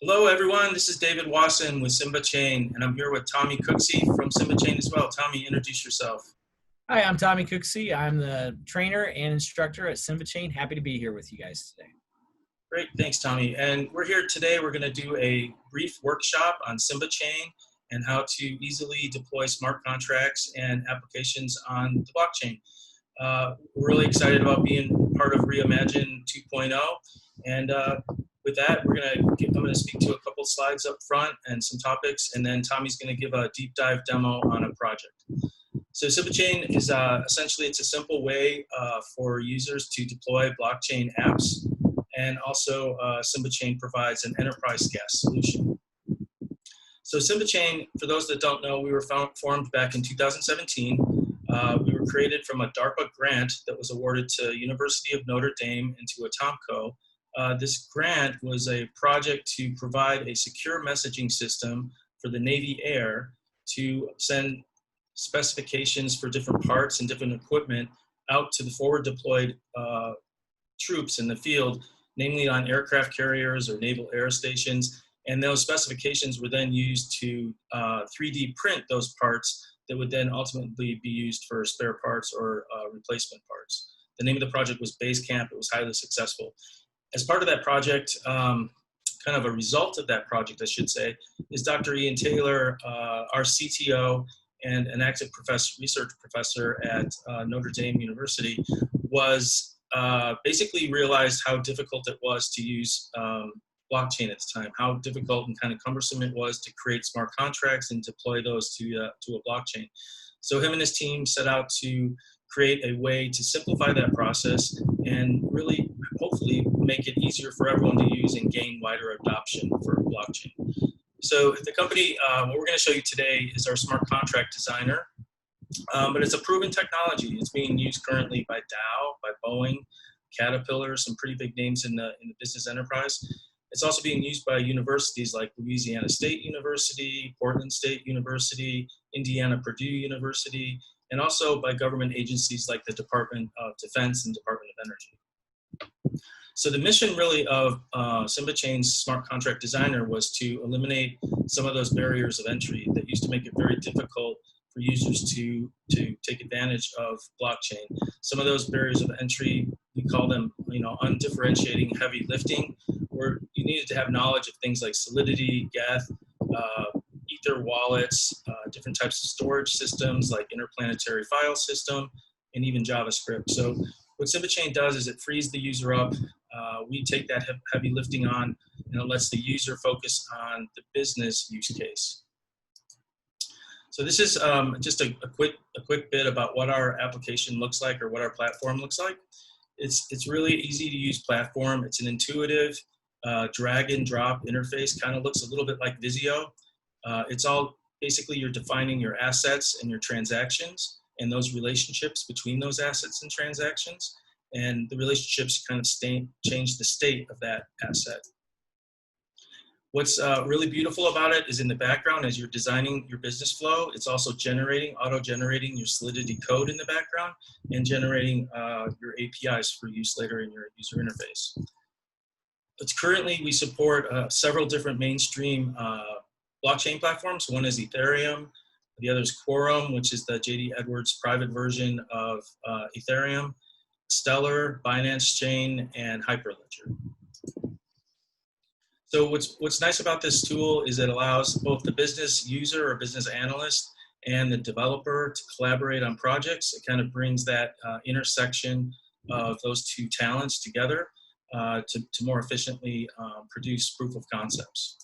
Hello, everyone. This is David Wasson with SIMBA Chain, and I'm here with Tommy Cooksey from SIMBA Chain as well. Tommy, introduce yourself. Hi, I'm Tommy Cooksey. I'm the trainer and instructor at SIMBA Chain. Happy to be here with you guys today. Great. Thanks, Tommy. And we're here today. We're going to do a brief workshop on SIMBA Chain and how to easily deploy smart contracts and applications on the blockchain. We're really excited about being part of REIMAGINE 2.0. And with that, I'm going to speak to a couple slides up front and some topics, and then Tommy's going to give a deep dive demo on a project. So SIMBA Chain is essentially, it's a simple way for users to deploy blockchain apps, and also SIMBA Chain provides an enterprise SaaS solution. So SIMBA Chain, for those that don't know, we were formed back in 2017. We were created from a DARPA grant that was awarded to University of Notre Dame and to Atomco. This grant was a project to provide a secure messaging system for the Navy Air to send specifications for different parts and different equipment out to the forward deployed troops in the field, namely on aircraft carriers or naval air stations. And those specifications were then used to 3D print those parts that would then ultimately be used for spare parts or replacement parts. The name of the project was Basecamp. It was highly successful. As part of that project, kind of a result of that project, I should say, is Dr. Ian Taylor, our CTO and an active research professor at Notre Dame University, was basically realized how difficult it was to use blockchain at the time, how difficult and kind of cumbersome it was to create smart contracts and deploy those to a blockchain. So him and his team set out to create a way to simplify that process and really, hopefully, make it easier for everyone to use and gain wider adoption for blockchain. So the company, what we're going to show you today is our smart contract designer, but it's a proven technology. It's being used currently by Dow, by Boeing, Caterpillar, some pretty big names in the business enterprise. It's also being used by universities like Louisiana State University, Portland State University, Indiana Purdue University, and also by government agencies like the Department of Defense and Department of Energy. So the mission really of SIMBA Chain's smart contract designer was to eliminate some of those barriers of entry that used to make it very difficult for users to take advantage of blockchain. Some of those barriers of entry, we call them, undifferentiating heavy lifting, where you needed to have knowledge of things like Solidity, Geth, Ether wallets, different types of storage systems like interplanetary file system, and even JavaScript. So what SIMBA Chain does is it frees the user up. We take that heavy lifting on, and it lets the user focus on the business use case. So this is just a quick bit about what our application looks like, or what our platform looks like. It's really easy to use platform. It's an intuitive drag and drop interface. Kind of looks a little bit like Visio. It's all basically you're defining your assets and your transactions and those relationships between those assets and transactions, and the relationships kind of change the state of that asset. What's really beautiful about it is in the background, as you're designing your business flow, it's also auto-generating your Solidity code in the background and generating your APIs for use later in your user interface. Currently, we support several different mainstream blockchain platforms. One is Ethereum, the other is Quorum, which is the JD Edwards private version of Ethereum, Stellar, Binance Chain, and Hyperledger. So what's nice about this tool is it allows both the business user or business analyst and the developer to collaborate on projects. It kind of brings that intersection of those two talents together to more efficiently produce proof of concepts.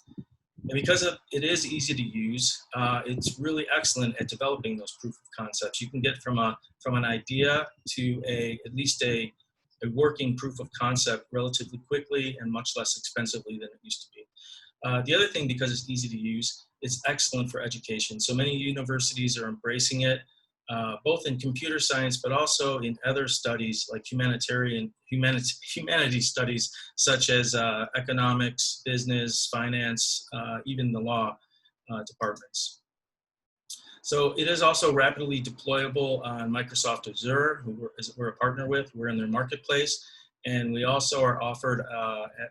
And because it is easy to use, it's really excellent at developing those proof of concepts. You can get from an idea to at least a working proof of concept relatively quickly and much less expensively than it used to be. The other thing, because it's easy to use, it's excellent for education. So many universities are embracing it, both in computer science, but also in other studies like humanities studies, such as economics, business, finance, even the law departments. So it is also rapidly deployable on Microsoft Azure, who we're a partner with. We're in their marketplace, and we also are offered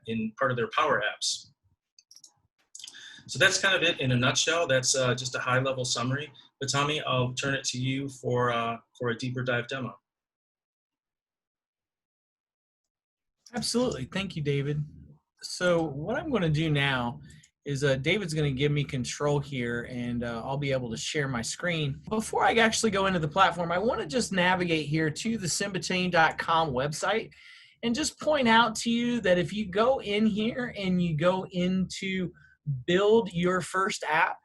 in part of their Power Apps. So that's kind of it in a nutshell. That's just a high-level summary. But Tommy, I'll turn it to you for a deeper dive demo. Absolutely. Thank you, David. So what I'm going to do now is David's going to give me control here, and I'll be able to share my screen. Before I actually go into the platform, I want to just navigate here to the SIMBAChain.com website and just point out to you that if you go in here and you go into build your first app,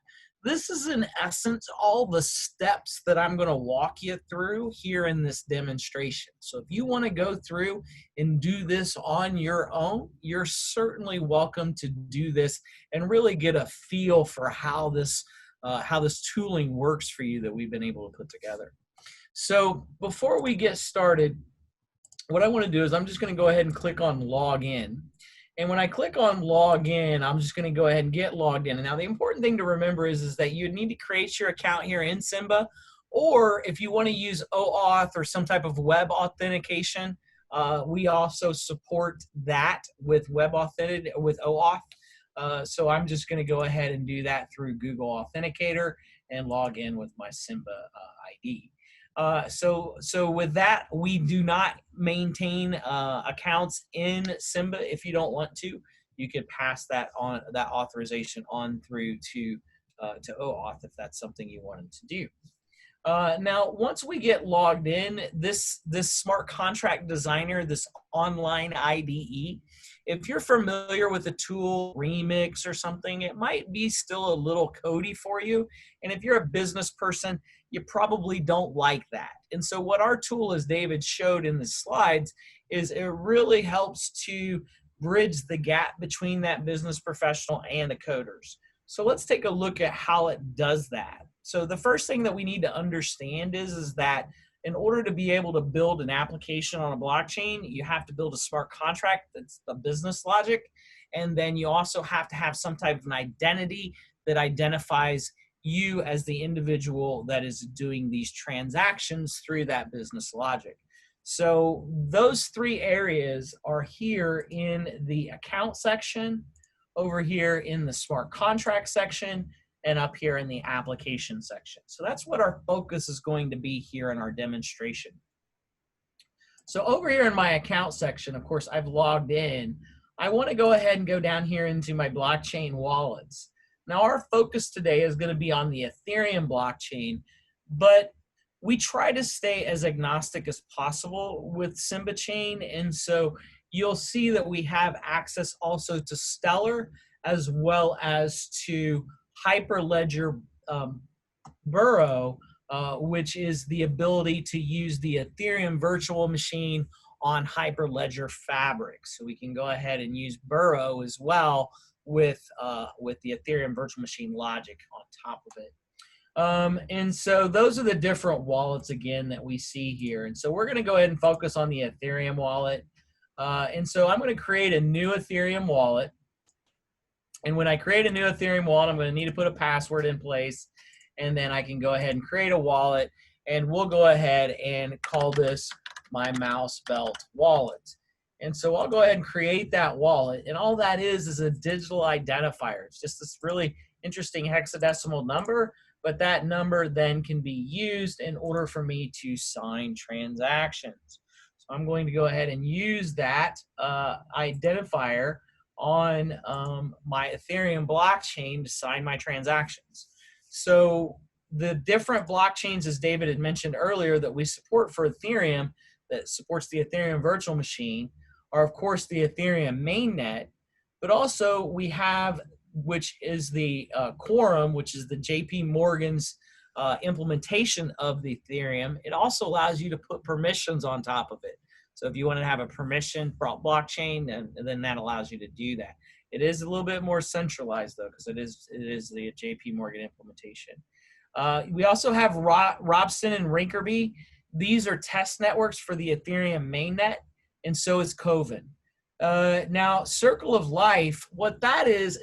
this is in essence all the steps that I'm going to walk you through here in this demonstration. So if you want to go through and do this on your own, you're certainly welcome to do this and really get a feel for how this tooling works for you that we've been able to put together. So before we get started, what I want to do is I'm just going to go ahead and click on log in. And when I click on log in, I'm just going to go ahead and get logged in. And now the important thing to remember is that you need to create your account here in SIMBA, or if you want to use OAuth or some type of web authentication, we also support that with with OAuth. So I'm just going to go ahead and do that through Google Authenticator and log in with my SIMBA ID. So with that, we do not maintain accounts in SIMBA. If you don't want to, you could pass that authorization on through to OAuth if that's something you wanted to do. Now, once we get logged in, this smart contract designer, this online IDE, if you're familiar with the tool Remix or something, it might be still a little codey for you. And if you're a business person, you probably don't like that. And so what our tool, as David showed in the slides, is it really helps to bridge the gap between that business professional and the coders. So let's take a look at how it does that. So the first thing that we need to understand is that in order to be able to build an application on a blockchain, you have to build a smart contract that's the business logic. And then you also have to have some type of an identity that identifies you as the individual that is doing these transactions through that business logic. So those three areas are here in the account section, over here in the smart contract section, and up here in the application section. So that's what our focus is going to be here in our demonstration. So over here in my account section, of course, I've logged in. I want to go ahead and go down here into my blockchain wallets. Now our focus today is going to be on the Ethereum blockchain, but we try to stay as agnostic as possible with SIMBA Chain, and so you'll see that we have access also to Stellar as well as to Hyperledger Burrow, which is the ability to use the Ethereum virtual machine on Hyperledger Fabric. So we can go ahead and use Burrow as well with the Ethereum virtual machine logic on top of it. And so those are the different wallets again that we see here. And so we're going to go ahead and focus on the Ethereum wallet. And so I'm going to create a new Ethereum wallet. And when I create a new Ethereum wallet, I'm going to need to put a password in place. And then I can go ahead and create a wallet. And we'll go ahead and call this my mouse belt wallet. And so I'll go ahead and create that wallet. And all that is a digital identifier. It's just this really interesting hexadecimal number. But that number then can be used in order for me to sign transactions. So I'm going to go ahead and use that identifier on my Ethereum blockchain to sign my transactions. So the different blockchains, as David had mentioned earlier, that we support for Ethereum, that supports the Ethereum virtual machine, are of course the Ethereum mainnet, but also we have, which is the Quorum, which is the JP Morgan's implementation of the Ethereum. It also allows you to put permissions on top of it. So if you want to have a permission blockchain, then that allows you to do that. It is a little bit more centralized though, because it is the JP Morgan implementation. We also have Wasson and Rinkerby. These are test networks for the Ethereum mainnet, and so is Coven. Now, Circle of Life, what that is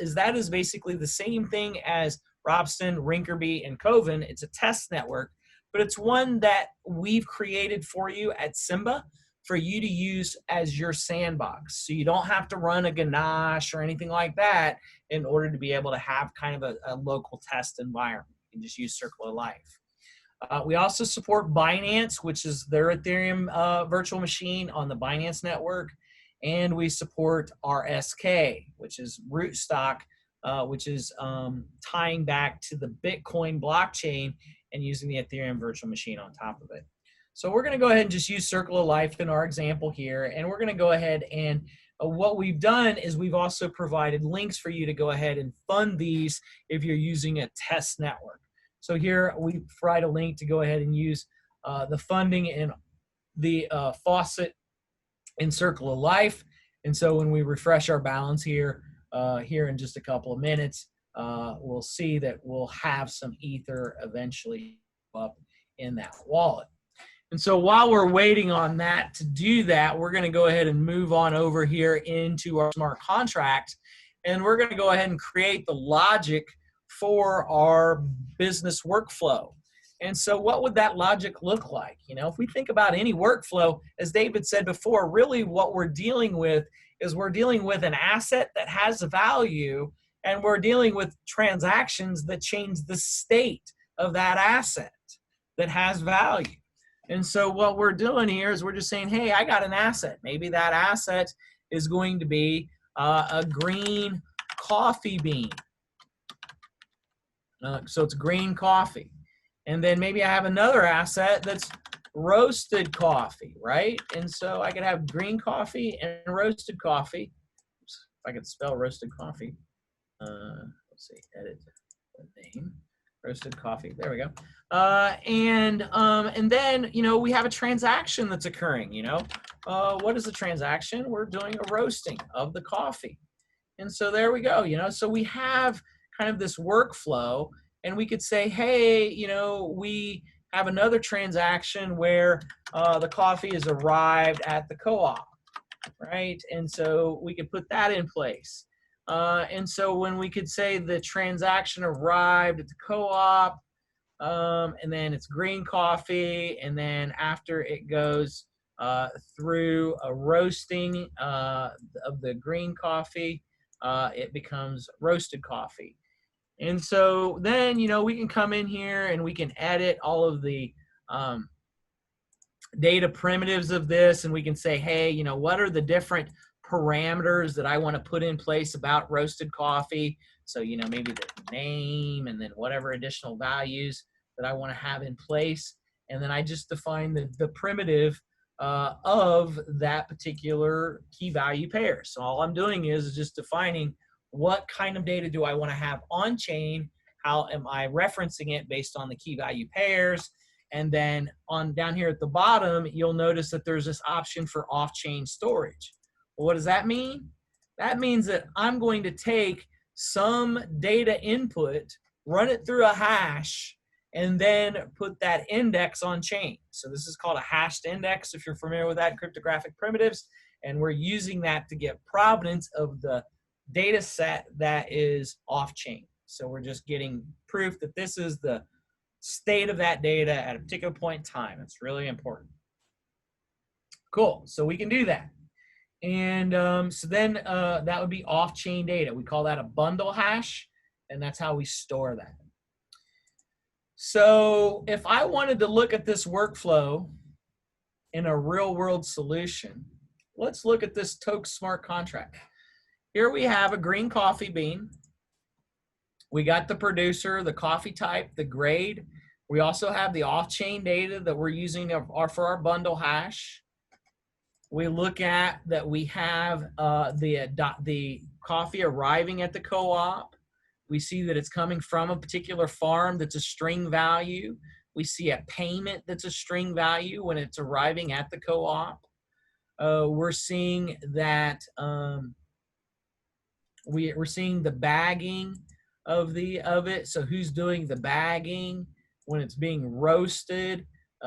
basically the same thing as Wasson, Rinkerby, and Coven. It's a test network, but it's one that we've created for you at SIMBA for you to use as your sandbox. So you don't have to run a ganache or anything like that in order to be able to have kind of a local test environment. You can just use Circle of Life. We also support Binance, which is their Ethereum virtual machine on the Binance network. And we support RSK, which is Rootstock, which is tying back to the Bitcoin blockchain and using the Ethereum virtual machine on top of it. So we're going to go ahead and just use Circle of Life in our example here. And we're going to go ahead and what we've done is we've also provided links for you to go ahead and fund these if you're using a test network. So here we provide a link to go ahead and use the funding in the faucet in Circle of Life. And so when we refresh our balance here in just a couple of minutes, we'll see that we'll have some Ether eventually up in that wallet. And so while we're waiting on that to do that, we're going to go ahead and move on over here into our smart contract. And we're going to go ahead and create the logic for our business workflow. And so what would that logic look like? You know, if we think about any workflow, as David said before, really what we're dealing with is we're dealing with an asset that has value, and we're dealing with transactions that change the state of that asset that has value. And so what we're doing here is we're just saying, hey, I got an asset. Maybe that asset is going to be a green coffee bean. So it's green coffee. And then maybe I have another asset that's roasted coffee, right? And so I could have green coffee and roasted coffee. Oops, if I could spell roasted coffee. Let's see, edit the name. Roasted coffee. There we go. And then, you know, we have a transaction that's occurring, you know. What is the transaction? We're doing a roasting of the coffee. And so there we go, you know. So we have kind of this workflow, and we could say, hey, you know, we have another transaction where the coffee is arrived at the co-op, right? And so we could put that in place. And so when we could say the transaction arrived at the co-op, and then it's green coffee, and then after it goes through a roasting of the green coffee, it becomes roasted coffee. And so then, you know, we can come in here and we can edit all of the data primitives of this, and we can say, hey, you know, what are the different parameters that I want to put in place about roasted coffee? So, you know, maybe the name and then whatever additional values that I want to have in place. And then I just define the primitive of that particular key value pair. So all I'm doing is just defining what kind of data do I want to have on chain? How am I referencing it based on the key value pairs? And then on down here at the bottom, you'll notice that there's this option for off-chain storage. Well, what does that mean? That means that I'm going to take some data input, run it through a hash, and then put that index on chain. So this is called a hashed index, if you're familiar with that, cryptographic primitives. And we're using that to get provenance of the data set that is off-chain. So we're just getting proof that this is the state of that data at a particular point in time. It's really important. Cool, so we can do that. And so then that would be off-chain data. We call that a bundle hash, and that's how we store that. So if I wanted to look at this workflow in a real-world solution, let's look at this Toke smart contract. Here we have a green coffee bean. We got the producer, the coffee type, the grade. We also have the off-chain data that we're using for our bundle hash. We look at that we have the coffee arriving at the co-op. We see that it's coming from a particular farm that's a string value. We see a payment that's a string value when it's arriving at the co-op. We're seeing that we're seeing the bagging of it. So who's doing the bagging when it's being roasted?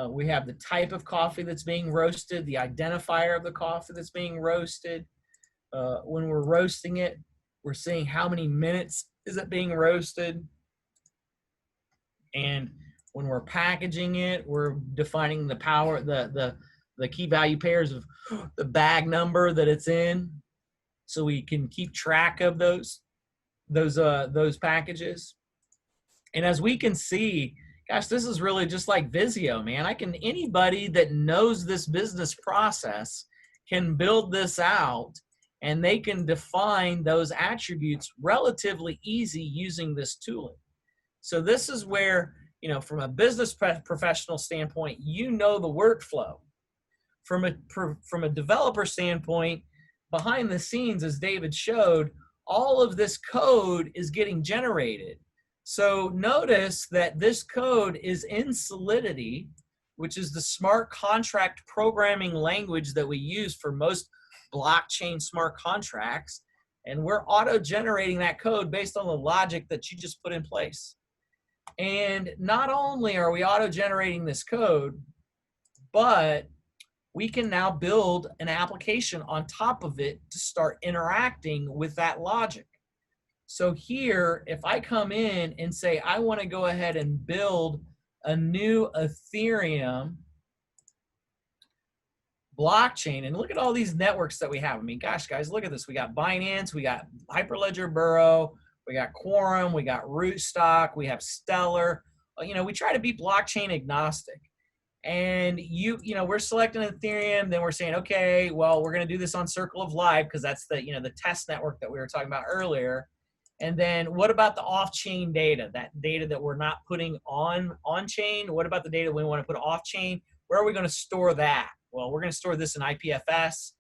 We have the type of coffee that's being roasted, the identifier of the coffee that's being roasted. When we're roasting it, we're seeing how many minutes is it being roasted. And when we're packaging it, we're defining the power, the the key value pairs of the bag number that it's in, so we can keep track of those packages. And as we can see, gosh, this is really just like Visio, man. Anybody that knows this business process can build this out, and they can define those attributes relatively easy using this tooling. So this is where, from a business professional standpoint, the workflow. From a developer standpoint, behind the scenes, as David showed, all of this code is getting generated. So notice that this code is in Solidity, which is the smart contract programming language that we use for most blockchain smart contracts. And we're auto-generating that code based on the logic that you just put in place. And not only are we auto-generating this code, but we can now build an application on top of it to start interacting with that logic. So here, if I come in and say, I want to go ahead and build a new Ethereum blockchain, and look at all these networks that we have. I mean, gosh, guys, look at this. We got Binance, we got Hyperledger Burrow, we got Quorum, we got Rootstock, we have Stellar. We try to be blockchain agnostic. And we're selecting Ethereum, then we're saying, okay, well, we're going to do this on Circle of Life because that's the test network that we were talking about earlier. And then what about the off-chain data, that data that we're not putting on-chain? What about the data we want to put off-chain? Where are we going to store that? Well, we're going to store this in IPFS,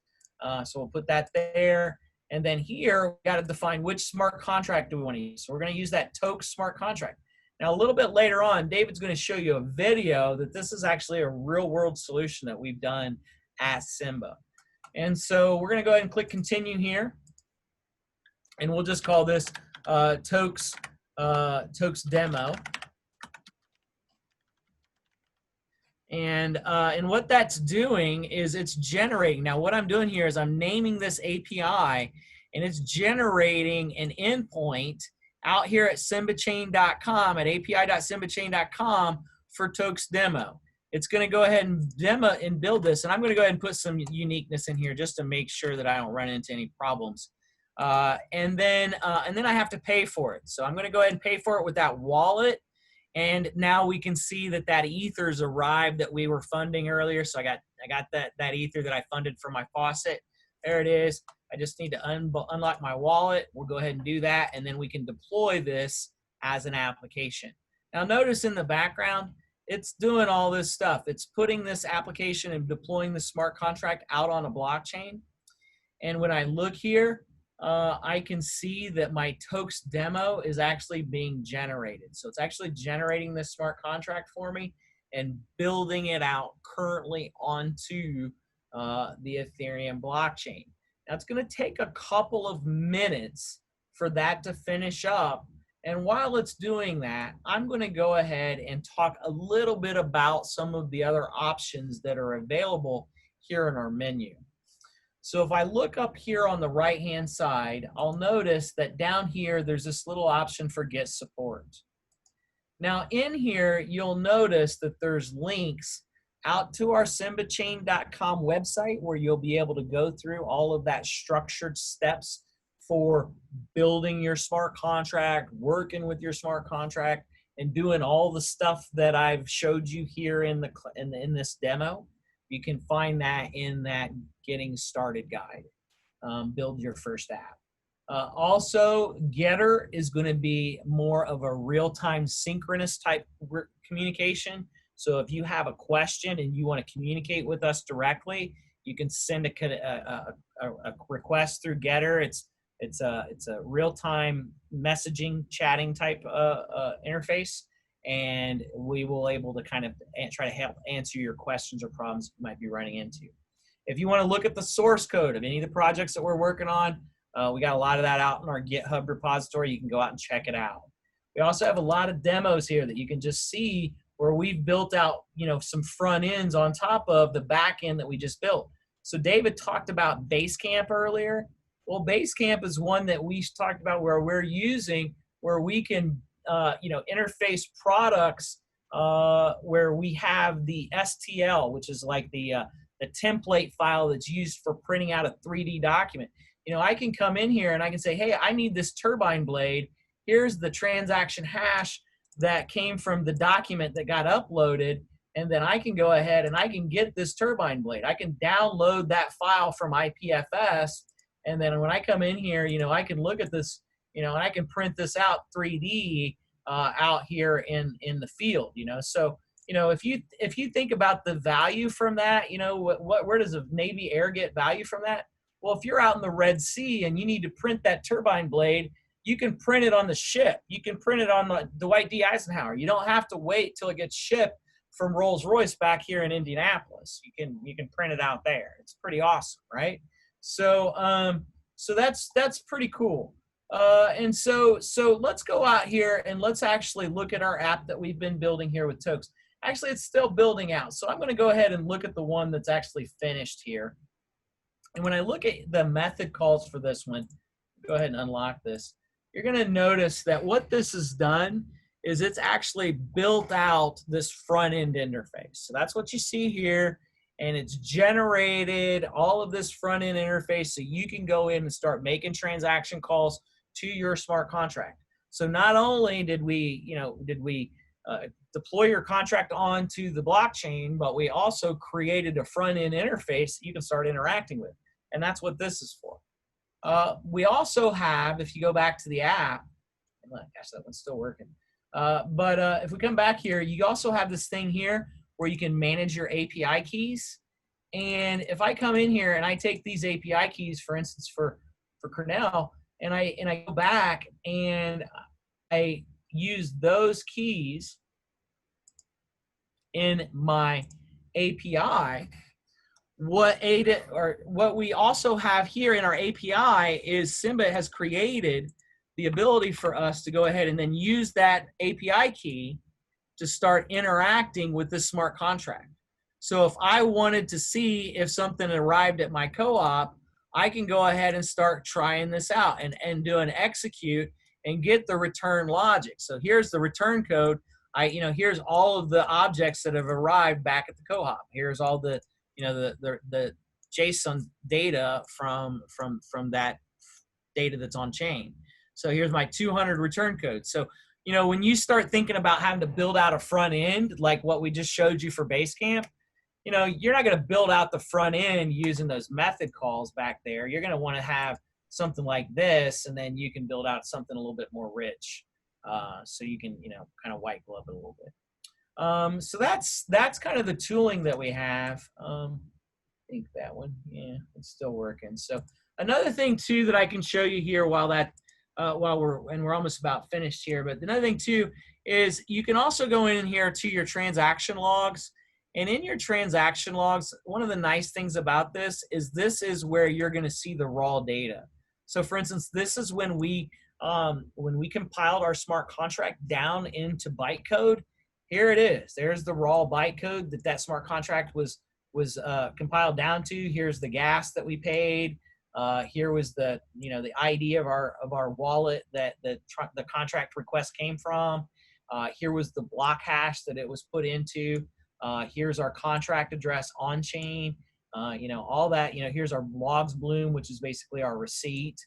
so we'll put that there. And then here, we got to define which smart contract do we want to use. So we're going to use that Toke smart contract. Now, a little bit later on, David's going to show you a video that this is actually a real-world solution that we've done at SIMBA. And so we're going to go ahead and click Continue here. And we'll just call this Toke's demo. And what that's doing is it's generating. Now, what I'm doing here is I'm naming this API, and it's generating an endpoint out here at simbachain.com, at api.simbachain.com for Toke's demo. It's going to go ahead and demo and build this, and I'm going to go ahead and put some uniqueness in here just to make sure that I don't run into any problems. And then I have to pay for it. So I'm going to go ahead and pay for it with that wallet. And now we can see that Ether's arrived that we were funding earlier. So I got that Ether that I funded for my faucet. There it is. I just need to unlock my wallet. We'll go ahead and do that, and then we can deploy this as an application. Now notice in the background, it's doing all this stuff. It's putting this application and deploying the smart contract out on a blockchain. And when I look here, I can see that my Toke's demo is actually being generated. So it's actually generating this smart contract for me and building it out currently onto the Ethereum blockchain. Now it's going to take a couple of minutes for that to finish up. And while it's doing that, I'm going to go ahead and talk a little bit about some of the other options that are available here in our menu. So if I look up here on the right-hand side, I'll notice that down here, there's this little option for Get Support. Now in here, you'll notice that there's links out to our simbachain.com website where you'll be able to go through all of that structured steps for building your smart contract, working with your smart contract, and doing all the stuff that I've showed you here in this demo. You can find that in that Getting Started guide. Build your first app. Also, Getter is going to be more of a real-time synchronous type communication. So if you have a question and you want to communicate with us directly, you can send a request through Getter. It's a real-time messaging, chatting type interface, and we will able to kind of try to help answer your questions or problems you might be running into. If you want to look at the source code of any of the projects that we're working on, we got a lot of that out in our GitHub repository. You can go out and check it out. We also have a lot of demos here that you can just see where we've built out, some front ends on top of the back end that we just built. So David talked about Basecamp earlier. Well, Basecamp is one that we talked about where we're using, where we can, interface products where we have the STL, which is like the the template file that's used for printing out a 3D document. You know, I can come in here and I can say, hey, I need this turbine blade. Here's the transaction hash that came from the document that got uploaded. And then I can go ahead and I can get this turbine blade. I can download that file from IPFS. And then when I come in here, you know, I can look at this, you know, and I can print this out 3D out here in the field, you know. So, you know, if you think about the value from that, you know, where does a Navy Air get value from that? Well, if you're out in the Red Sea and you need to print that turbine blade, you can print it on the ship. You can print it on the Dwight D. Eisenhower. You don't have to wait till it gets shipped from Rolls-Royce back here in Indianapolis. You can print it out there. It's pretty awesome, right? So so that's pretty cool. And so let's go out here and let's actually look at our app that we've been building here with Tokes. Actually, it's still building out. So I'm going to go ahead and look at the one that's actually finished here. And when I look at the method calls for this one, go ahead and unlock this. You're going to notice that what this has done is it's actually built out this front end interface. So that's what you see here. And it's generated all of this front end interface so you can go in and start making transaction calls to your smart contract. So not only did we, deploy your contract onto the blockchain, but we also created a front end interface that you can start interacting with. And that's what this is for. We also have, if you go back to the app, gosh, that one's still working. If we come back here, you also have this thing here where you can manage your API keys. And if I come in here and I take these API keys, for instance, for Cornell, and I go back and I use those keys in my API, what we also have here in our API is SIMBA has created the ability for us to go ahead and then use that API key to start interacting with this smart contract. So if I wanted to see if something arrived at my co-op, I can go ahead and start trying this out and do an execute and get the return logic. So here's the return code. Here's all of the objects that have arrived back at the co-op. Here's all the, the JSON data from that data that's on chain. So here's my 200 return code. So, when you start thinking about having to build out a front end, like what we just showed you for Basecamp, you're not going to build out the front end using those method calls back there. You're going to want to have something like this, and then you can build out something a little bit more rich. So you can, kind of white glove it a little bit. So that's kind of the tooling that we have. I think that one, yeah, it's still working. So another thing too that I can show you here while we're almost about finished here, but another thing too is you can also go in here to your transaction logs. And in your transaction logs, one of the nice things about this is where you're going to see the raw data. So for instance, this is when we compiled our smart contract down into bytecode. Here it is. There's the raw bytecode that smart contract was compiled down to. Here's the gas that we paid. Here was the the ID of our wallet that the contract request came from. Here was the block hash that it was put into. Here's our contract address on chain. All that. Here's our logs bloom, which is basically our receipt.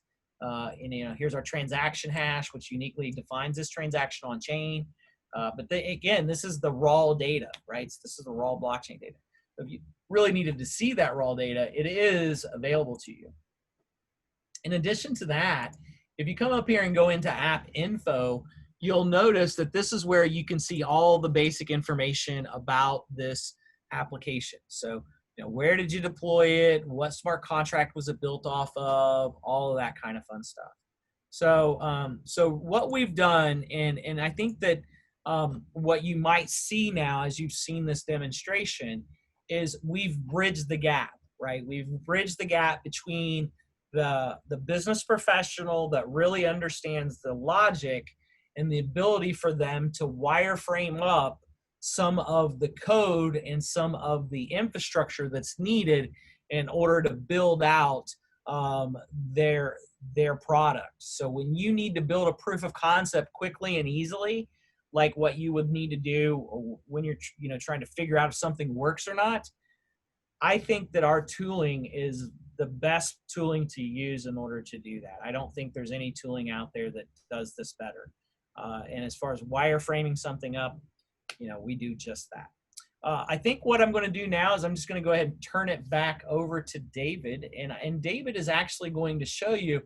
And here's our transaction hash, which uniquely defines this transaction on chain. But again, this is the raw data, right? So this is the raw blockchain data. If you really needed to see that raw data, it is available to you. In addition to that, if you come up here and go into app info, you'll notice that this is where you can see all the basic information about this application. So, where did you deploy it? What smart contract was it built off of? All of that kind of fun stuff. So, so what we've done, and I think that what you might see now as you've seen this demonstration is we've bridged the gap, right? We've bridged the gap between the business professional that really understands the logic and the ability for them to wireframe up some of the code and some of the infrastructure that's needed in order to build out their product. So when you need to build a proof of concept quickly and easily, like what you would need to do when you're trying to figure out if something works or not, I think that our tooling is the best tooling to use in order to do that. I don't think there's any tooling out there that does this better. And as far as wireframing something up, you know, we do just that. I think what I'm going to do now is I'm just going to go ahead and turn it back over to David. And David is actually going to show you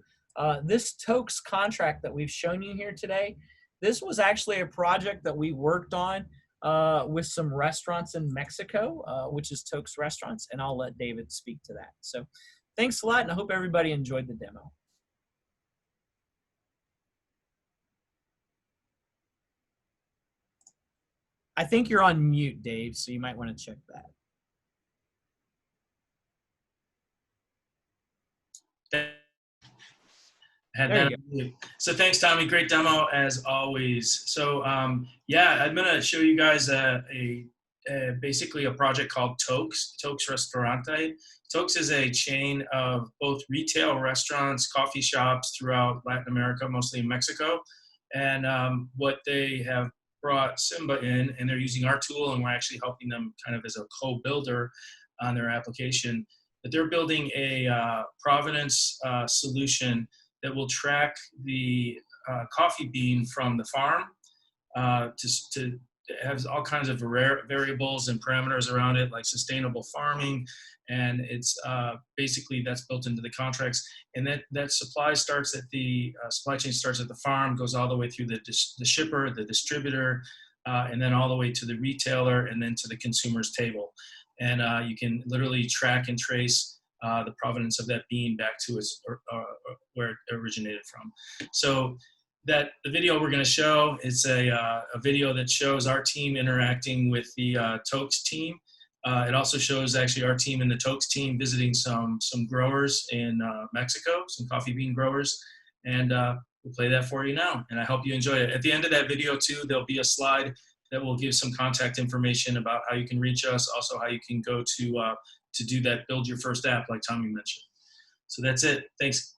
this Tokes contract that we've shown you here today. This was actually a project that we worked on with some restaurants in Mexico, which is Tokes Restaurants, and I'll let David speak to that. So thanks a lot, and I hope everybody enjoyed the demo. I think you're on mute, Dave, so you might want to check that. There you go. So thanks, Tommy. Great demo as always. So yeah, I'm gonna show you guys basically a project called Tokes Restaurante. Tokes is a chain of both retail restaurants, coffee shops throughout Latin America, mostly in Mexico. And what they have brought SIMBA in, and they're using our tool, and we're actually helping them kind of as a co-builder on their application. But they're building a provenance solution that will track the coffee bean from the farm to has all kinds of variables and parameters around it, like sustainable farming, and it's basically that's built into the contracts. And that supply starts at the supply chain starts at the farm, goes all the way through the shipper, the distributor, and then all the way to the retailer, and then to the consumer's table. And you can literally track and trace the provenance of that bean back to where it originated from. So the video we're going to show is a video that shows our team interacting with the Tokes team. It also shows actually our team and the Tokes team visiting some growers in Mexico, some coffee bean growers, and we'll play that for you now. And I hope you enjoy it. At the end of that video too, there'll be a slide that will give some contact information about how you can reach us, also how you can go to do that, build your first app like Tommy mentioned. So that's it. Thanks.